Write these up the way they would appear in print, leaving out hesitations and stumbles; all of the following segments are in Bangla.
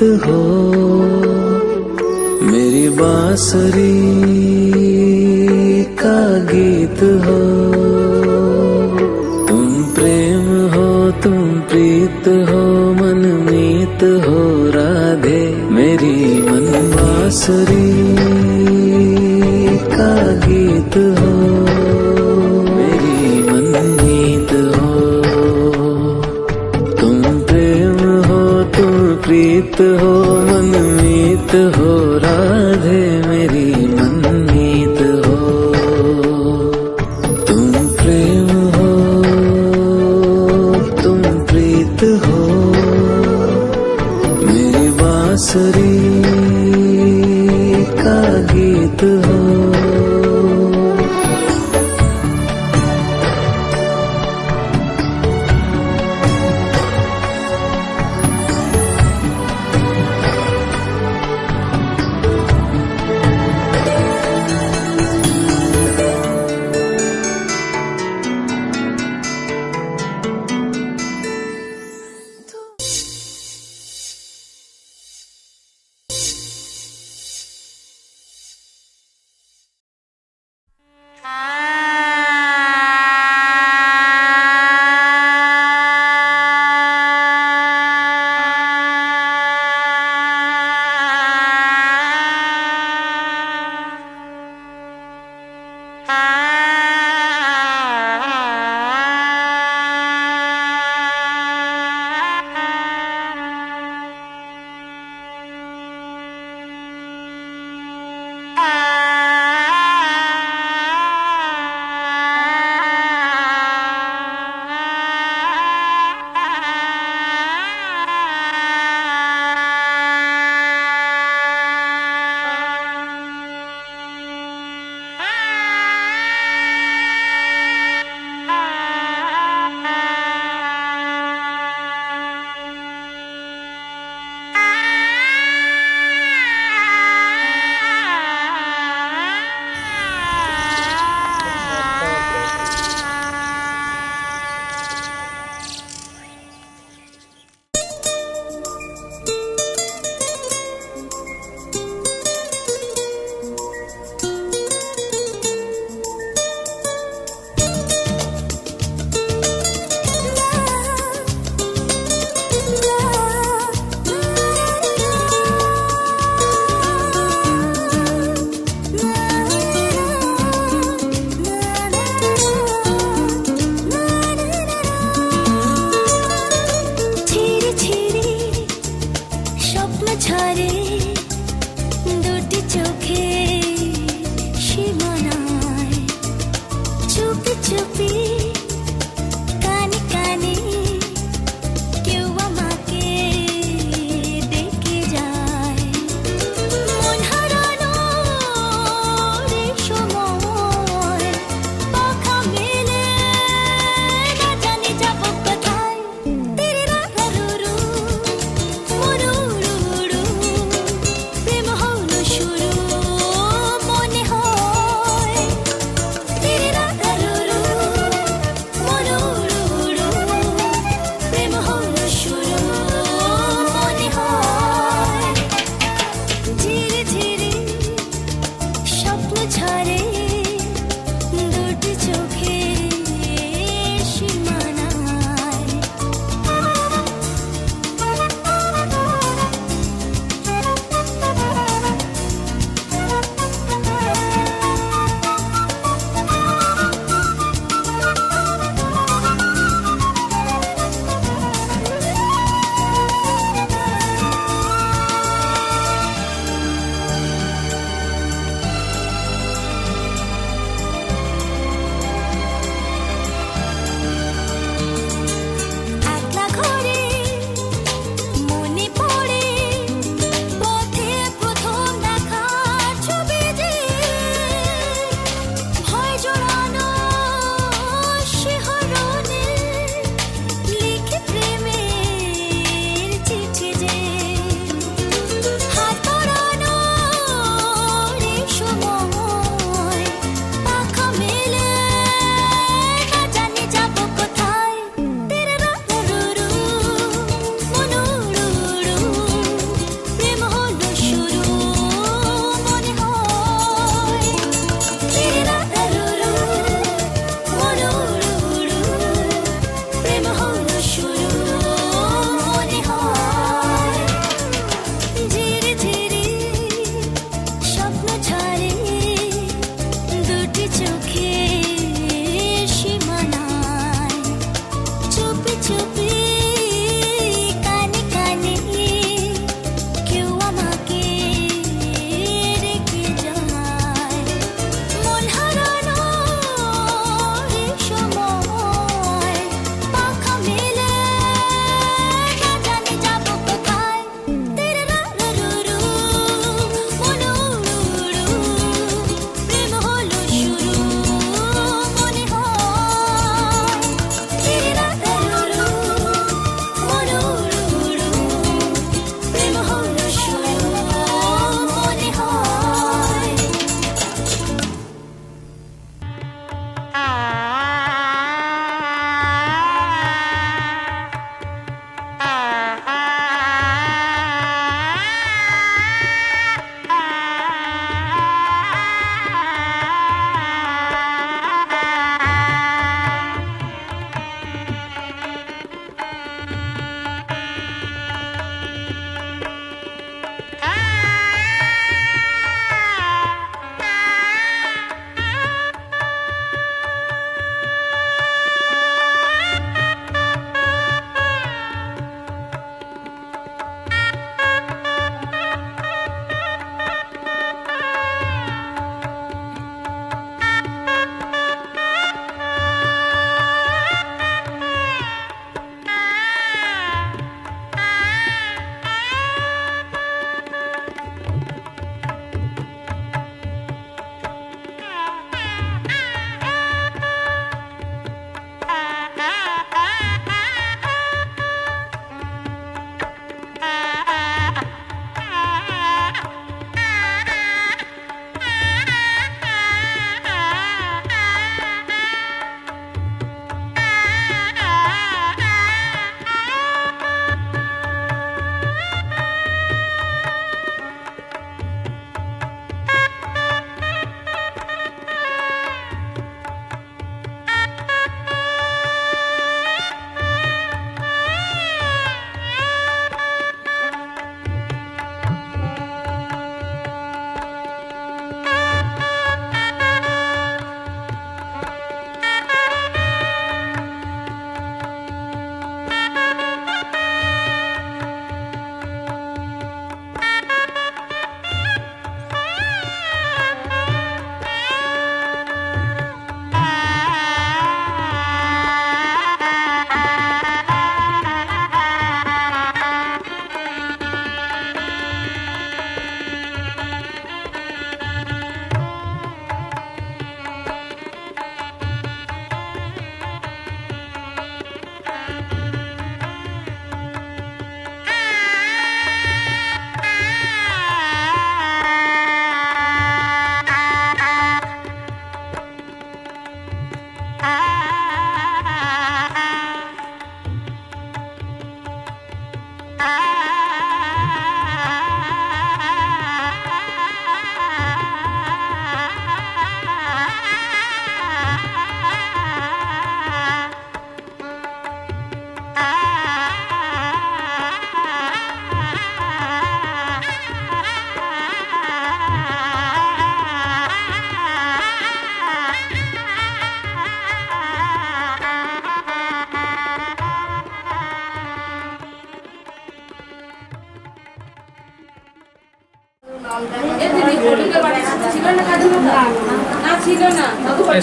हो, मेरी बांसुरी का गीत हो। तुम प्रेम हो, तुम प्रीत हो, मनमीत हो राधे। मेरी मन बांसुरी का गीत हो, मेरी मनमीत हो। तुम प्रेम हो, तुम प्रीत हो, मनमीत हो राधे। मेरी मनमीत हो। तुम प्रेम हो, तुम प्रीत हो, मेरी बांसुरी का गीत हो।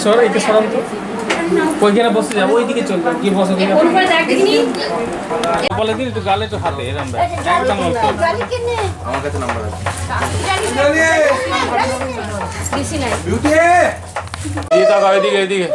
সর এইটা সরাম তো ওইখানে বসে যাবো ওইদিকে চল যাও কি বসে দিকে বলে দিন একটু গালে একটু হাতে এরম একদম আমার কাছে নাম্বার আছে দিয়ে তাকাও এদিকে এদিকে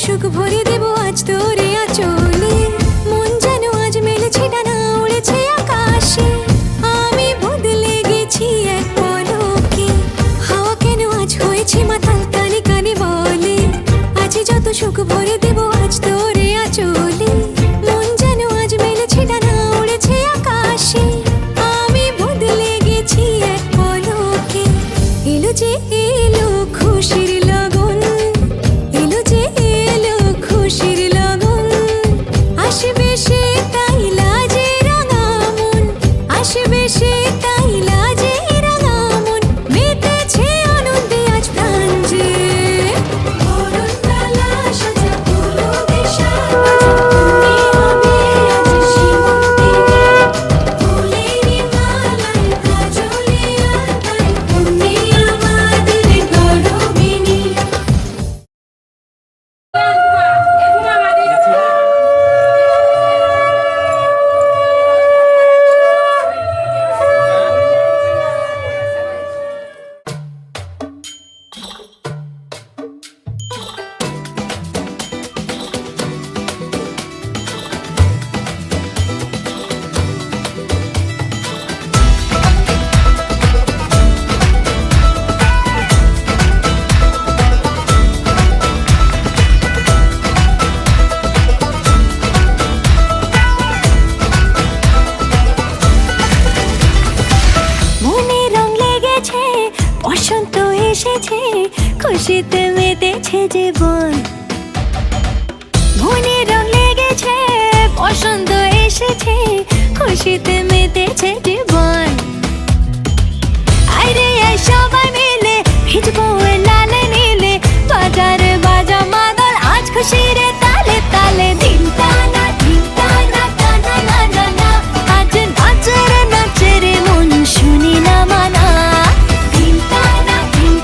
সুখ ভরে দেব আজ তোরে আঁচলে মন যেন আজ মেলেছে ডানা উড়েছে আকাশে আমি বদলে গেছি এক পলকে হাওয়া কেন আজ হয়েছে মাতাল কানে কানে বলে আজ যত সুখ ভরে দেব আজ তোরে আঁচলে মন যেন আজ মেলেছে ডানা উড়েছে আকাশে আমি বদলে গেছি এক পলকে এলো যে এলো খুশির লগন এলো যে এলো খুশির লগন আসবে সে তাই লাজে রাঙা মন আসবে সে তাই লাজে রাঙা মন মেতেছে আনন্দে আজ প্রাণ যে বরণডালা সাজা ফুলো দেশা তুমি হবে আজ শিমুলিনী ফুলেরি মালায় কাজলে আলতায় তুমি আমাদের গরবিনী মনে রং লেগেছে বসন্ত এসেছে খুশিতে মেতেছে জীবন মনে রং লেগেছে বসন্ত এসেছে খুশিতে মেতেছে জীবন আরে সবাই মিলে ভিজবো লাল নীলে বাজারে বাজা মাদল আজ খুশির তালে তালে দিন টানা টানা না না না আজ নাচের মন শুনি না মানা দিন টানা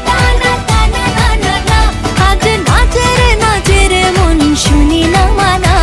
টানা না না না আজ নাচের মন শুনি না মানা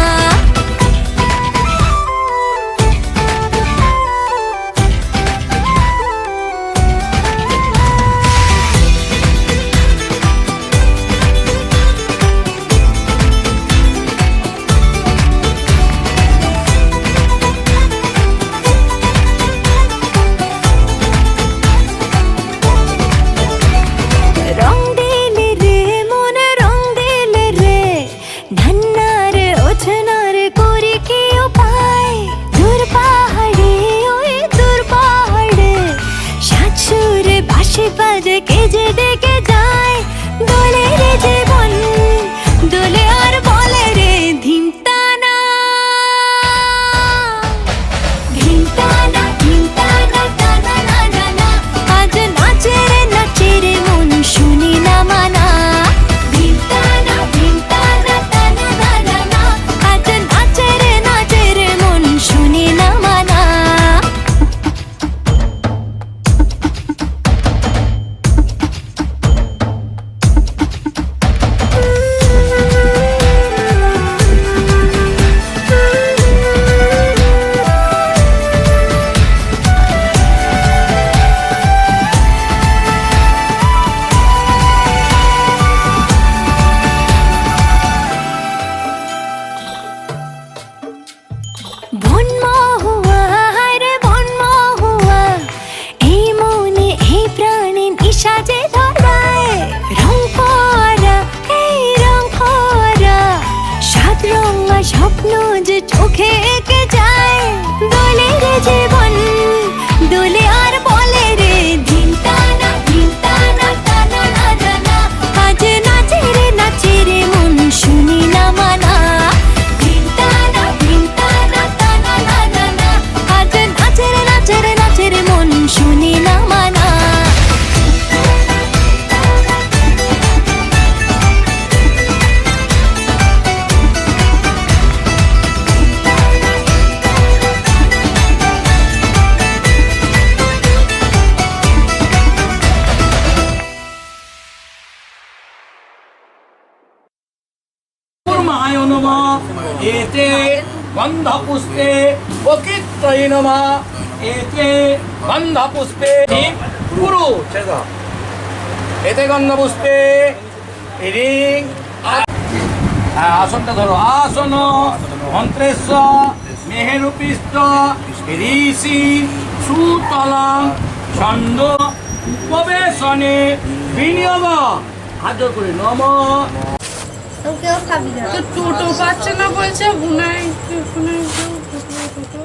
নমঃ এতে গন্ধপুষ্পে প্রকৃতয়ে নমঃ এতে গন্ধপুষ্পে গুরু এতে গন্ধপুষ্পে রিং আসনটা ধরো আসন মন্ত্রেশ্বর মেহেরুপিষ্ট ঋষি সুতলাং ছন্দ উপবেশনে বিনিয়োগ হাত জোর করে নম তো টোটো পাচ্ছে না বলছে বুনাই টোটো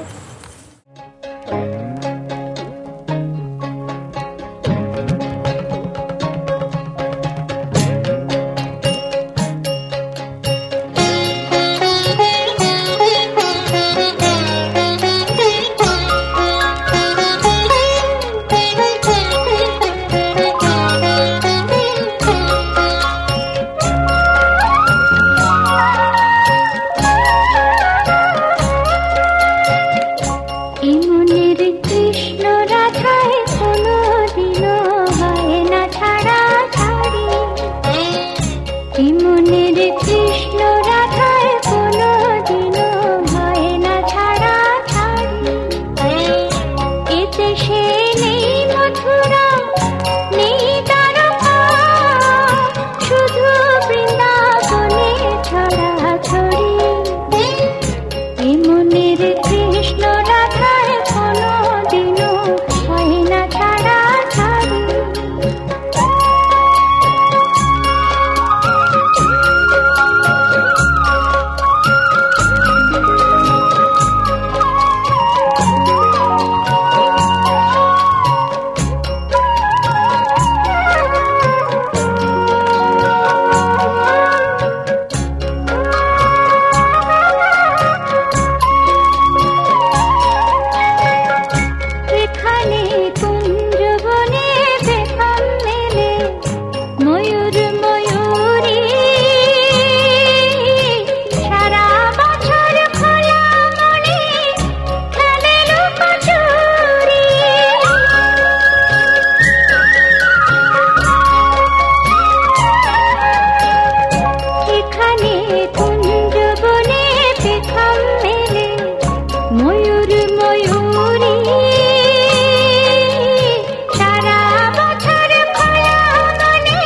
এমনের কৃষ্ণ রাধায় কোনো দিনও হয় না ছাড়া ছাড়ি এমনের কৃষ্ণ রাধায় কোনো দিনও হয় না ছাড়া ছাড়ি এতে সে নেই মথুরা নেই দ্বারকা শুধু বৃন্দাবনে ছড়া ছড়ি এমনের কৃষ্ণ রাধায় কোনো দিনও হয় না ছাড়া ছাড়ি এখানে কুঞ্জবনে পেখম মেলে ময়ূর ময়ূরী সারা বছর খোলা মনে খেলে লুকোচুরি এখানে কুঞ্জবনে পেখম মেলে ময়ূর ময়ূরী সারা বছর খোলা মনে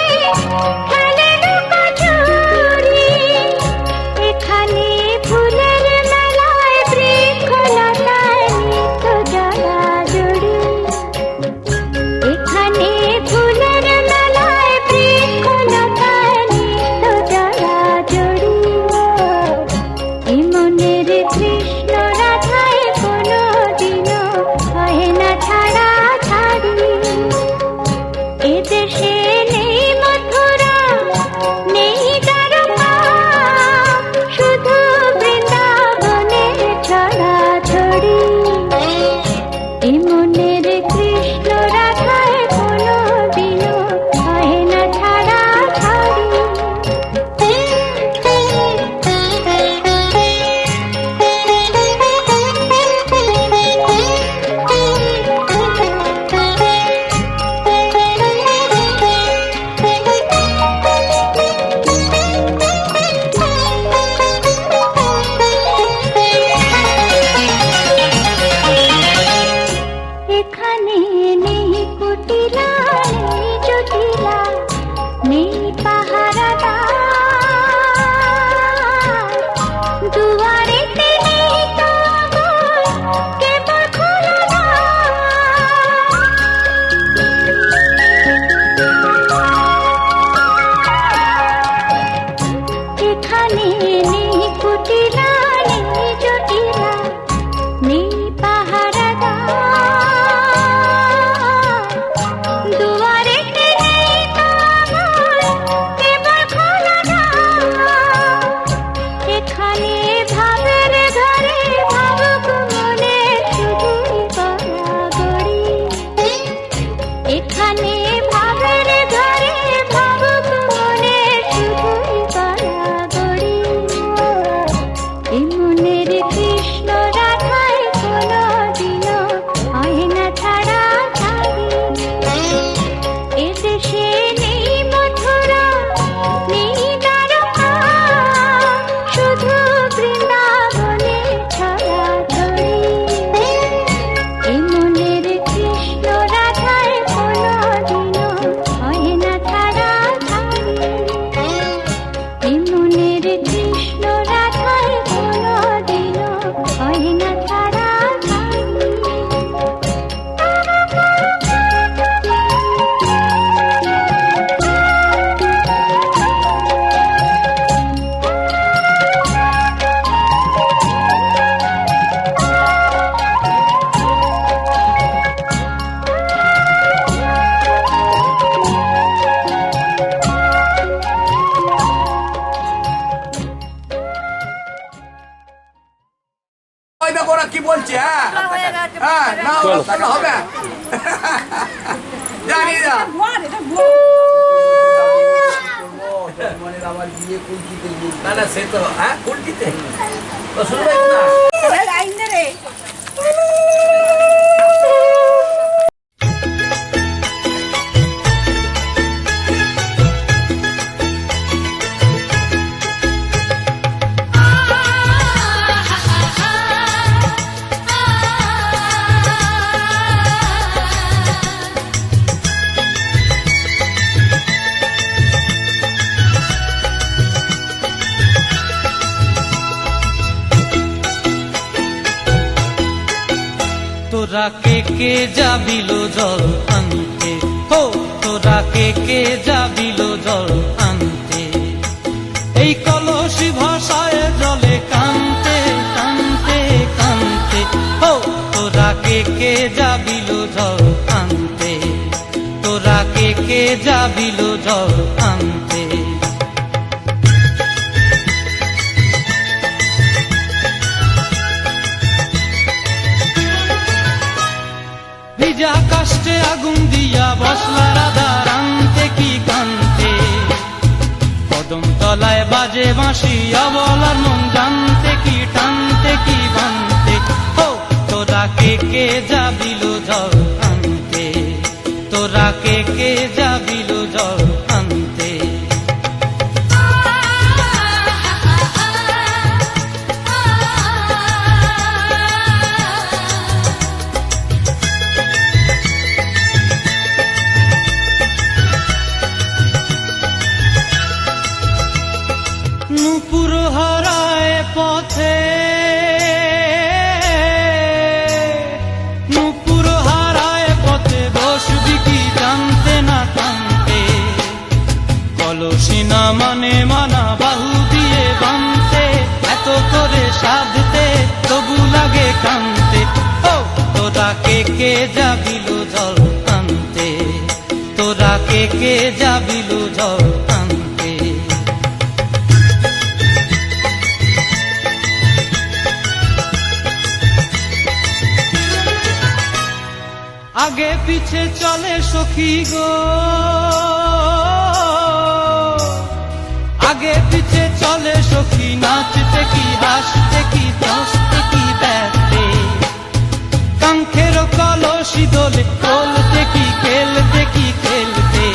হ্যাঁ না চলো। তাহলে হবে জানি না না না সে তো হ্যাঁ কুলটিতে তো শুরু হয় না তোরা কে যাবিল জল আনতে, হো তোরা কে যাবিল জল আনতে, এই কলসি ভাষায় জলে কানতে কানতে কানতে, হো তোরা কে যাবিল জল আনতে, তোরা কে যাবিল জল আনতে। ভিজা কাষ্টে আগুন দিয়া বসলা রাধা রানতে কি কানতে, কদম তলায় বাজে বাঁশি অবলার মন জানতে কি টানতে কি বানতে, ও তোরা কে যাবিল জল আনতে, তোরা কে যাবিল জল আনতে। নূপুর হারায় পথে, নূপুর হারায় পথে বসবি কি জানতে না কানতে, কলসি না মানে মানা বাহু দিয়ে বানতে, এত করে সাধতে তবু লাগে কানতে, ও তোরা কে যাবিল জল আনতে, তোরা কে যাবিল জল আনতে। আগে পিছে চলে সখী গো, আগে পিছে চলে সখী, নাচতে কি হাসতে কি দশতে কি ব্যথে, কাঙ্ক্ষের কলসি দোলে খেলতে কি খেলতে কি খেলতে,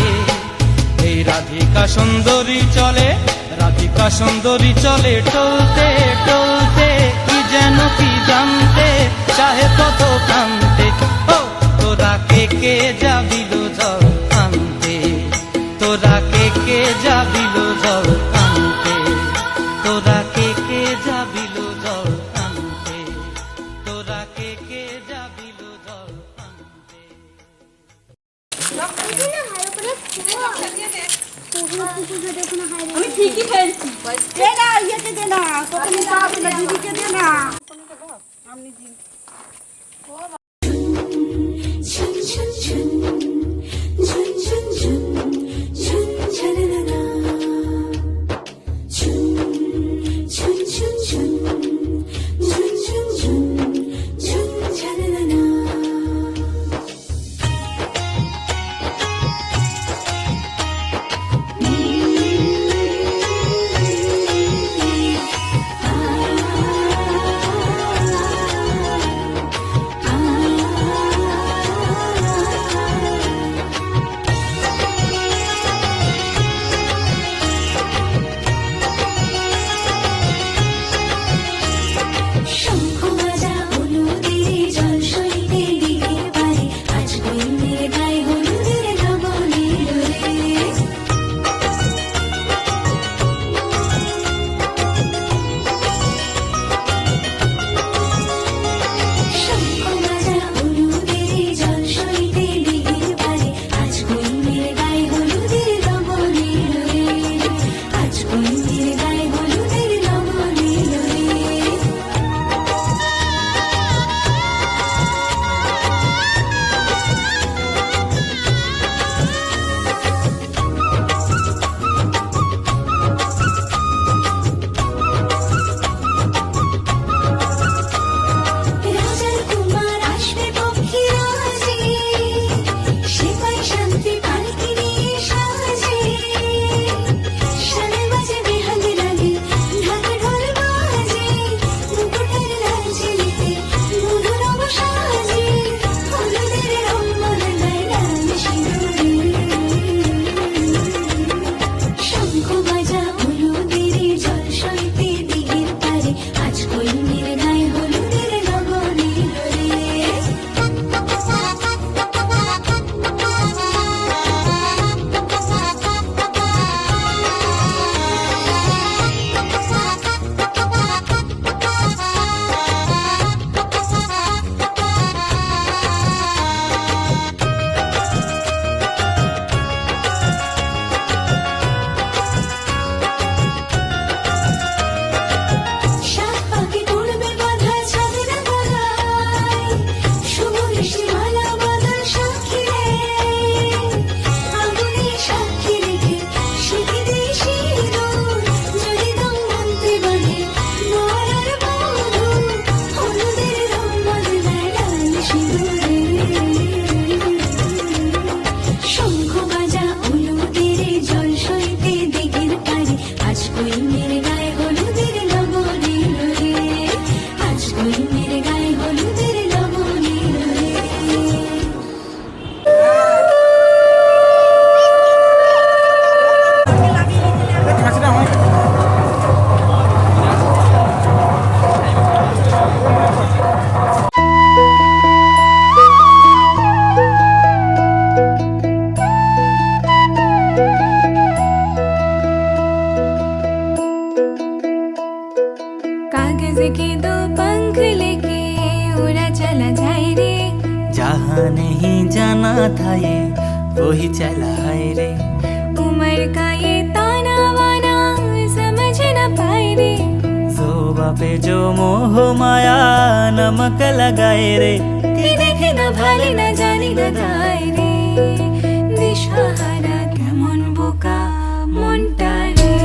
এই রাধিকা সুন্দরী চলে, রাধিকা সুন্দরী চলে টলতে টলতে, কি যেন কি জানতে চাহে কত কান্তে, ও তোরা কে যাবিল জল আনতে, তোরা কে যাবিল জল আনতে, তোরা কে যাবিল জল আনতে, তোরা কে যাবিল জল আনতে। আমি ঠিকই ফেলছি দে না ইয়েকে দে না তোকে নিতে হবে না দিদিকে দে না আমি দিই 춘 춘 춘 춘 춘 춘 춘 차라라라 춘 춘 춘 춘 춘 춘 춘 춘 차라라라 아 के दो पंख लेके उड़ा चला जाए रे। जहाँ नहीं जाना था ये वही चला है रे। उम्र का ये ताना वाना समझ न पाए रे। जोबा पे जो मोह माया नमक लगाए रे। कि देखे न भाले न जाने न गाए रे। दिशाहारा केमन बोका মনটা রে।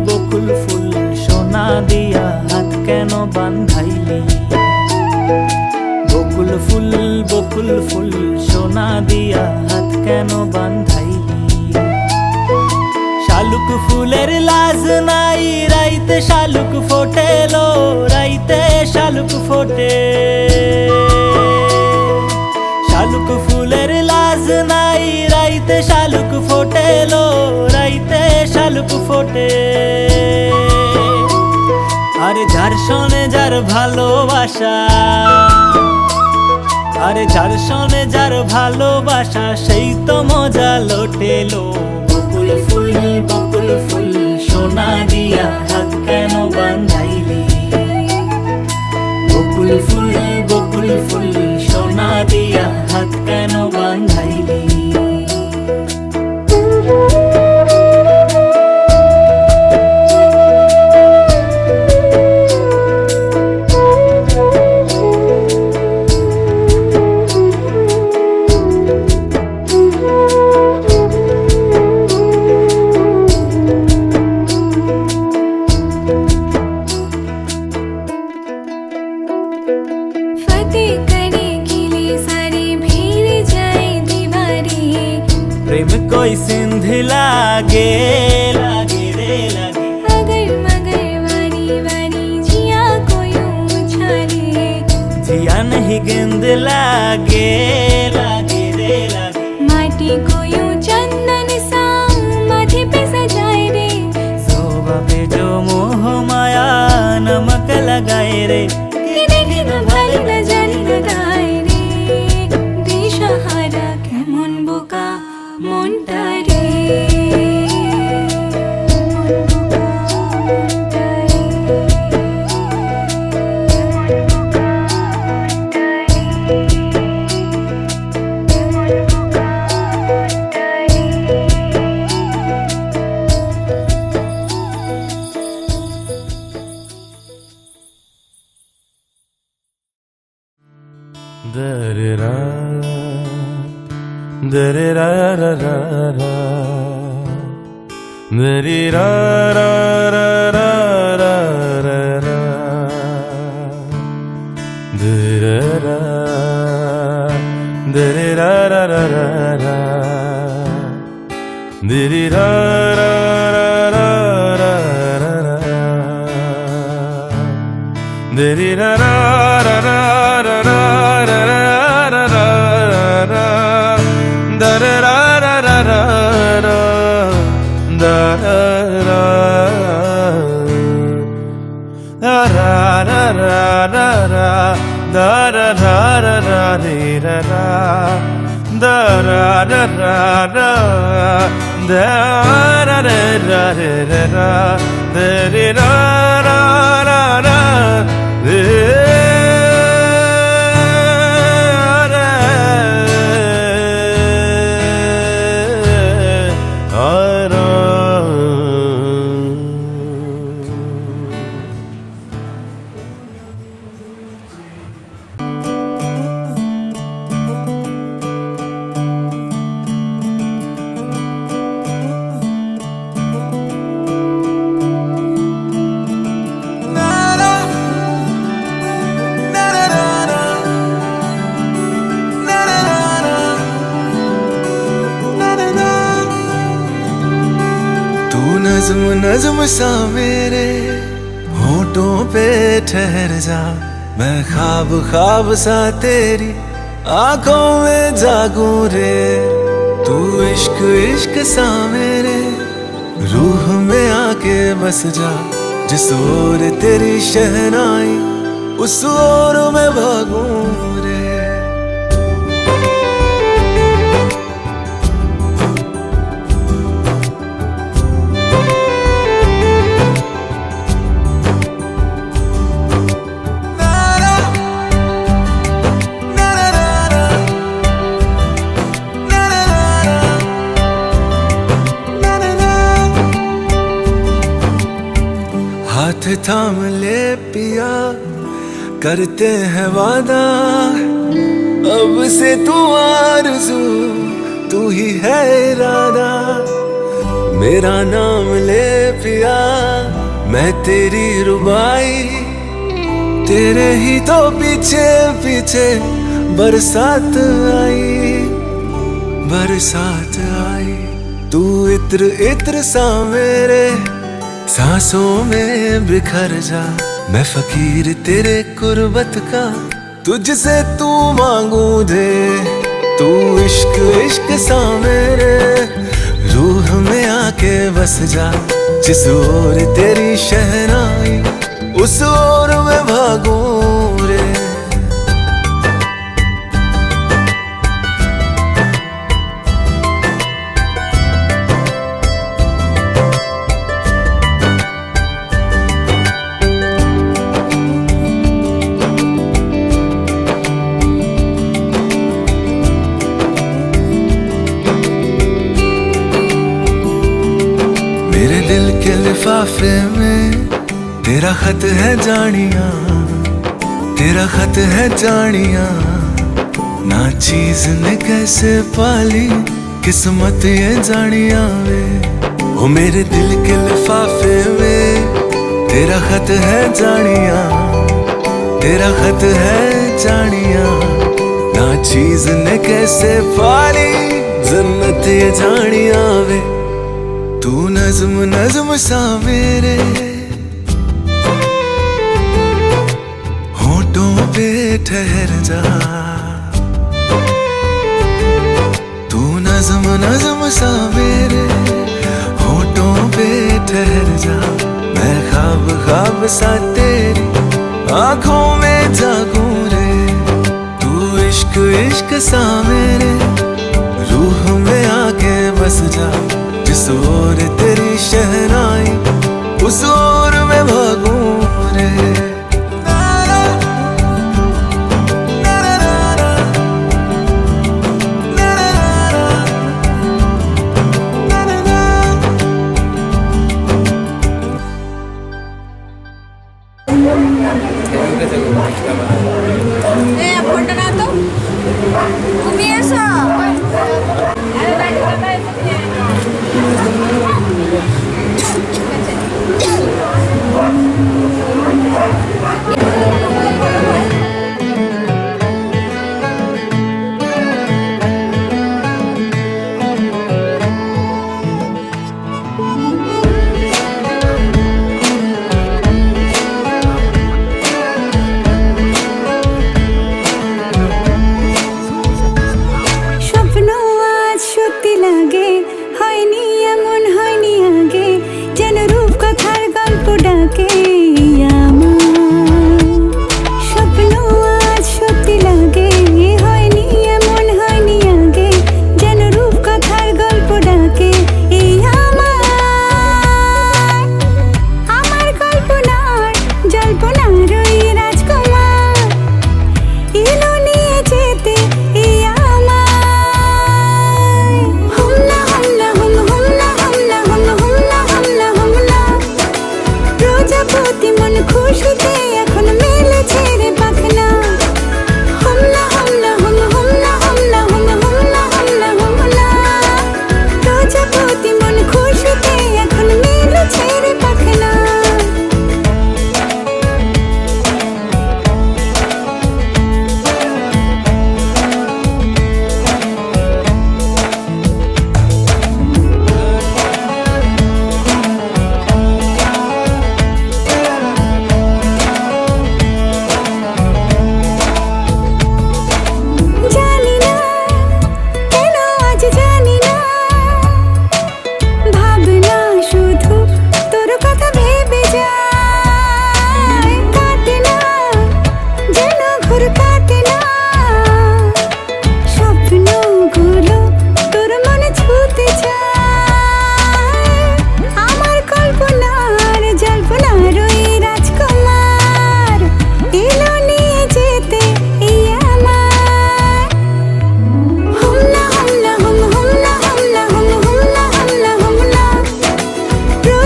বকুল ফুল সোনা দিয়া হাত কেন বান্ধাইলি। বকুল ফুল সোনা দিয়া হাত কেন বান্ধাইলি। শালুক ফুলের লাজ নাই রাইতে শালুক ফোটেলো। রাইতে শালুক ফোটে। শালুক ফুলের লাজ নাই রাইতে শালুক ফোটেলো। রাইতে শালুক ফোটে। আরে যার শোনে যার ভালোবাসা। আরে যার শোনে যার ভালোবাসা সেই তো মজা লোটেলো। বকুল ফুল সোনা দিয়া হাত কেন বান্ধাইলি। বকুল ফুল সোনা দিয়া হাত কেন বান্ধাইলি। फतेह करे गिले सारे भीड़ जाए दीवारे। प्रेम कोई सिंध लागे लागे रे लागे। अगर मगर वारी वारी जिया कोई उछाले। जिया नहीं गेंद लागे लागे रे लागे। माटी कोई चंदन सा माथे पे सजाए रे। जोबा पे जो मोह माया नमक लगाए रे। कि देखे न भाले न जाने न गाए रे। दिशाहारा केमन बोका মনটা রে। Da-da-da, da-da-da-da-da-da, da-da-da-da-da-da-da, da-da-da, da-da-da-da-da-da, नज़्म नज़्म सा मेरे होठों पे ठहर जा। मैं ख्वाब ख्वाब सा तेरी आंखों में जागूं रे। तू इश्क इश्क सा मेरे रूह में आके बस जा। जिस ओर तेरी शहनाई उस ओर मैं भागूं रे। हाथ थाम ले पिया, करते हैं वादा, अब से तू आरज़ू, तू ही है इरादा। मेरा नाम ले पिया, मैं तेरी रुबाई, तेरे ही तो पीछे पीछे बरसात आई, बरसात आई। तू इत्र इत्र सा मेरे सांसों में बिखर जा, मैं फकीर तेरे कुर्बत का, तुझसे तू मांगू दे। तू इश्क इश्क सा मेरे रूह में आके बस जा, जिस ओर तेरी शहनाई उस ओर मैं भागूं रे। मेरे दिल के लिफाफे में तेरा खत है जानिया, तेरा खत है जानिया। ना चीज ने कैसे पाली किस्मत ये जानिया वे। ओ मेरे दिल के लिफाफे में तेरा खत है जानिया, तेरा खत है जानिया। ना चीज ने कैसे पाली जन्नत ये जानिया वे। तू नज़्म नज़्म सा मेरे होठों पे ठहर जा, तू नज़्म नज़्म सा मेरे होठों पे ठहर जा। मैं ख्वाब ख्वाब सा तेरी आँखों में जागूं रे। तू इश्क इश्क सा मेरे रूह में आके बस जा, जिस ओर तेरी शहनाई उस ओर मैं भागूं रे। তুমি এসো।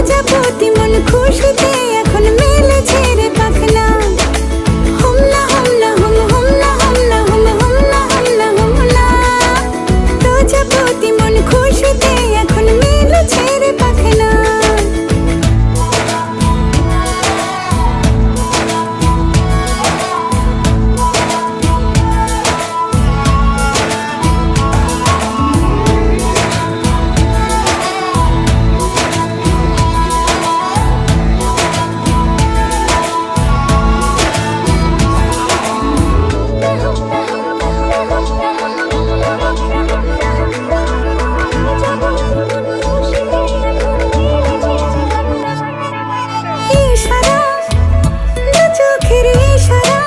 প্রজাপতি মন খুশিতে এখন মেলেছে রে পাখনা হুমলা হুমলা হুম হুমলা হুমলা হুম হুমলা হুমলা হুমলা প্রজাপতি মন খুশিতে এখন মেলেছে রে পাখনা ইশারা দু চোখের ইশারা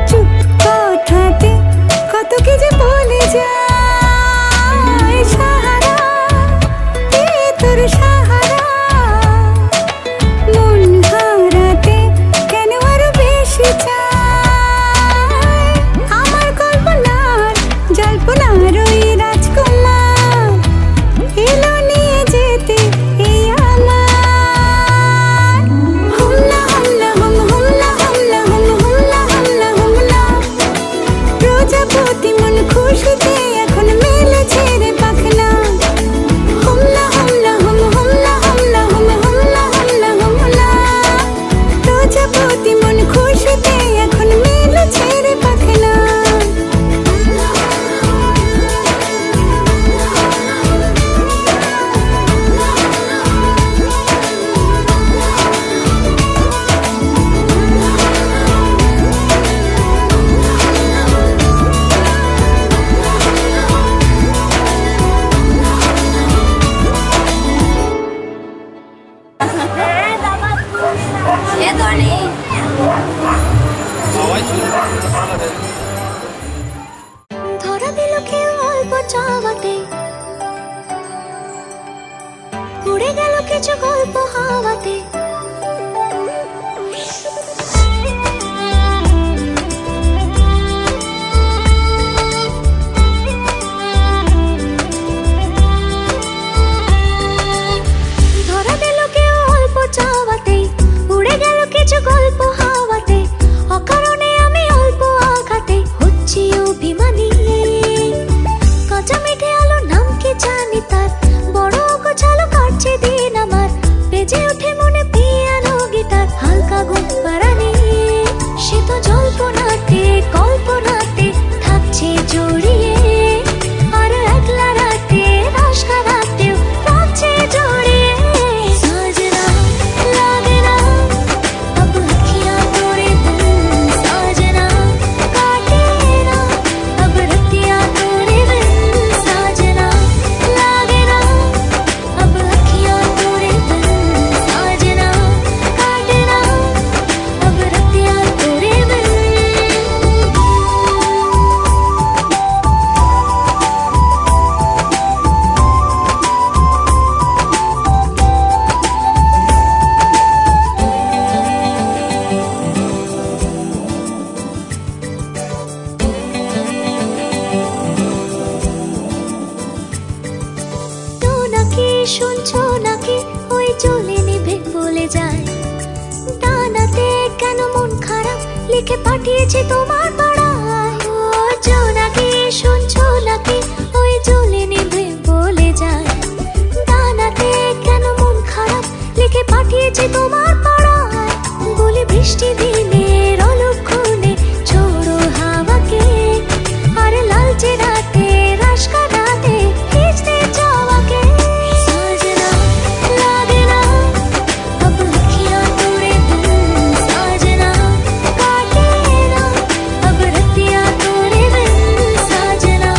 চুপ কথাতে কত কি যে বলে যায় সাহারা এ তোর সাহারা মন হারাতে কেন আরো বেশি চায় আমার কল্পনার জল্পনার ওই রাজকুমার এলো নিয়ে যেতে এই আমার হুমলা হুমলা হুম হুমলা হুমলা হুম হুমলা হুমলা হুমলা প্রজাপতি মন খুশিতে এখন মেলেছে রে পাখনা হুমলা হুমলা হুম হুমলা হুমলা হুম হুমলা হুমলা হুমলা প্রজাপতি মন খুশিতে এখন মেলেছে রে পাখনা এ দড়ি ধরা দিল কেউ অল্প চাওয়াতে উড়ে গেল কিছু গল্প হাওয়াতে ধরা দিল কেউ অল্প চাওয়াতে উড়ে গেল কিছু গল্প হাওয়াতে অকারণে আমি অল্প আঘাতে হচ্ছি অভিমানী কাঁচা মিঠে আলো নাম কি জানি তার বড় গোছালো কাটছে দিন আমার বেজে ওঠে মনে পিয়ানো গিটার হালকা ঘুম পাড়ানি সে তো জল্পনাতে কল্পনাতে থাকছে জড়িয়ে আর একলা রাতে রসকা রাতেও থাকছে জড়িয়ে সাজনা লাগে না अब अखियां तोरे बिन साजना काटे ना अब रतियां तोरे बिन साजना लागे ना अब अखियां तोरे बिन साजना काटे ना अब रतियां तोरे बिन তো নাকি শুনছো নাকি ওই চলে নিভে বলে যায় দানাতে কেন মন খারাপ লিখে পাঠিয়েছে তোমার পাড়ায় ও নাকি শুনছো নাকি ওই চলে নিভে বলে যায় দানাতে কেন মন খারাপ লিখে পাঠিয়েছে তোমার পাড়ায় বলে বৃষ্টি দিনের অলক্ষণে ছোড়ো হাওয়াকে আর লালচে রাতে রাশকা রাতে খিঁচতে চাওয়াকে সাজনা লাগে না अब अखियां तोरे बिन साजना काटे ना अब रतियां तोरे बिन साजना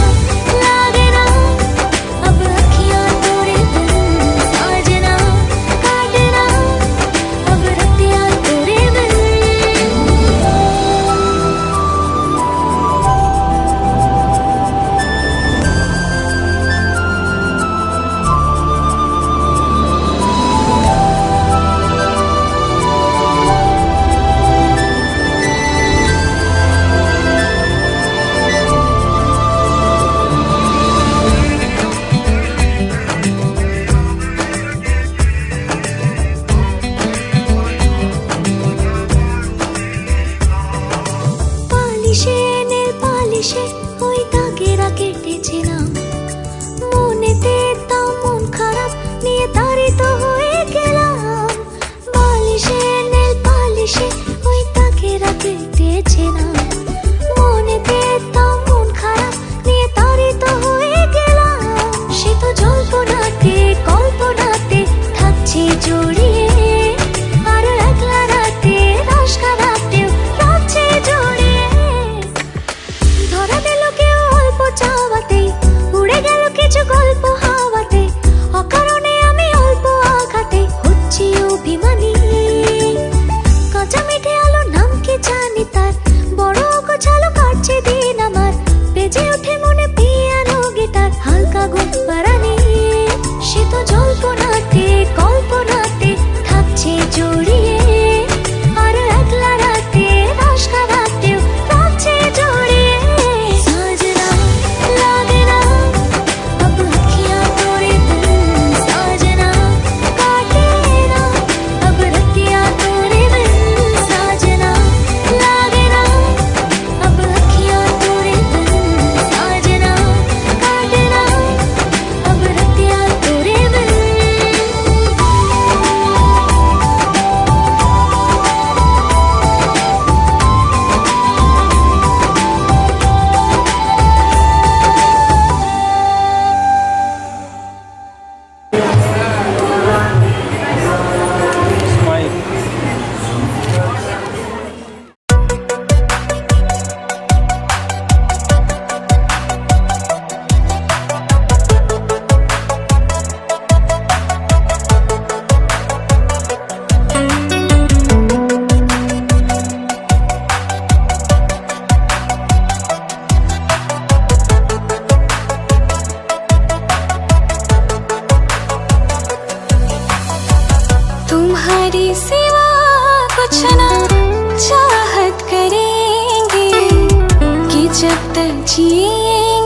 तुम्हारी सिवा कुछ ना चाहत करेंगे कि जब तक जिए